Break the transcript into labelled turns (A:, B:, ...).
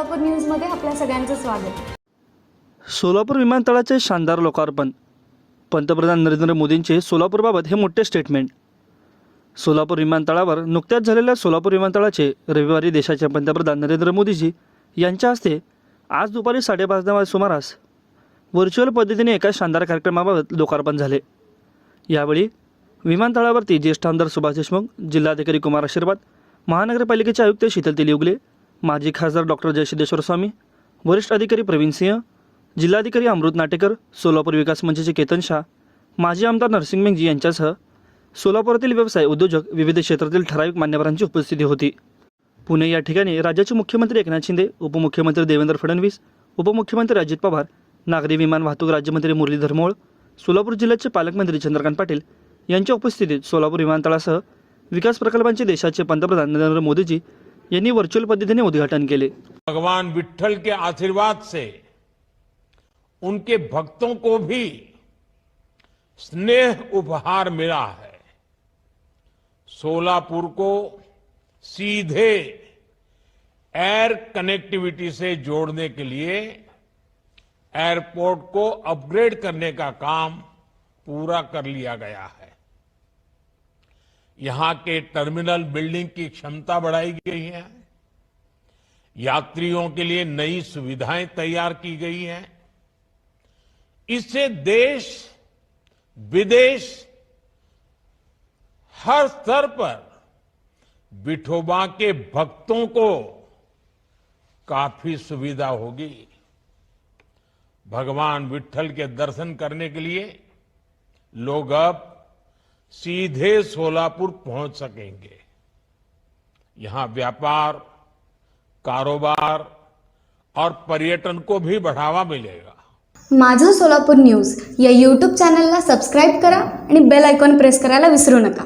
A: सोलापूर न्यूजमध्ये आपल्या सगळ्यांचं स्वागत।
B: सोलापूर विमानतळाचे शानदार लोकार्पण। पंतप्रधान नरेंद्र मोदींचे सोलापूरबाबत हे मोठे स्टेटमेंट। सोलापूर विमानतळावर नुकत्याच झालेल्या सोलापूर विमानतळाचे रविवारी देशाचे पंतप्रधान नरेंद्र मोदीजी यांच्या हस्ते आज दुपारी 5:30 सुमारास व्हर्च्युअल पद्धतीने एका शानदार कार्यक्रमाबाबत लोकार्पण झाले। यावेळी विमानतळावरती ज्येष्ठ आमदार सुभाष देशमुख, जिल्हाधिकारी कुमार आशीर्वाद, महानगरपालिकेचे आयुक्त शीतल तेली उगले, माजी खासदार डॉक्टर जयसिद्धेश्वर स्वामी, वरिष्ठ अधिकारी प्रवीण सिंह, जिल्हाधिकारी अमृत नाटेकर, सोलापूर विकास मंचचे केतन शाह, माजी आमदार नरसिंग मेंगजी यांच्यासह सोलापुरातील व्यवसाय उद्योजक, विविध क्षेत्रातील ठराविक मान्यवरांची उपस्थिती होती। पुणे या ठिकाणी राज्याचे मुख्यमंत्री एकनाथ शिंदे, उपमुख्यमंत्री देवेंद्र फडणवीस, उपमुख्यमंत्री अजित पवार, नागरी विमान वाहतूक राज्यमंत्री मुरलीधर मोहोळ, सोलापूर जिल्ह्याचे पालकमंत्री चंद्रकांत पाटील यांच्या उपस्थितीत सोलापूर विमानतळासह विकास प्रकल्पांचे देशाचे पंतप्रधान नरेंद्र मोदीजी यांनी व्हर्च्युअल पद्धतीने उद्घाटन केले।
C: भगवान विट्ठल के आशीर्वाद से उनके भक्तों को भी स्नेह उपहार मिला है। सोलापुर को सीधे एयर कनेक्टिविटी से जोड़ने के लिए एयरपोर्ट को अपग्रेड करने का काम पूरा कर लिया गया है। यहां के टर्मिनल बिल्डिंग की क्षमता बढ़ाई गई है, यात्रियों के लिए नई सुविधाएं तैयार की गई हैं। इससे देश विदेश हर स्तर पर विठोबा के भक्तों को काफी सुविधा होगी। भगवान विट्ठल के दर्शन करने के लिए लोग अब सीधे सोलापुर पहुंच सकेंगे। यहां व्यापार, कारोबार और पर्यटन को भी बढ़ावा मिलेगा।
A: माझं सोलापूर न्यूज या यूट्यूब चॅनलला सबस्क्राइब करा आणि बेल आयकॉन प्रेस करायला विसरू नका।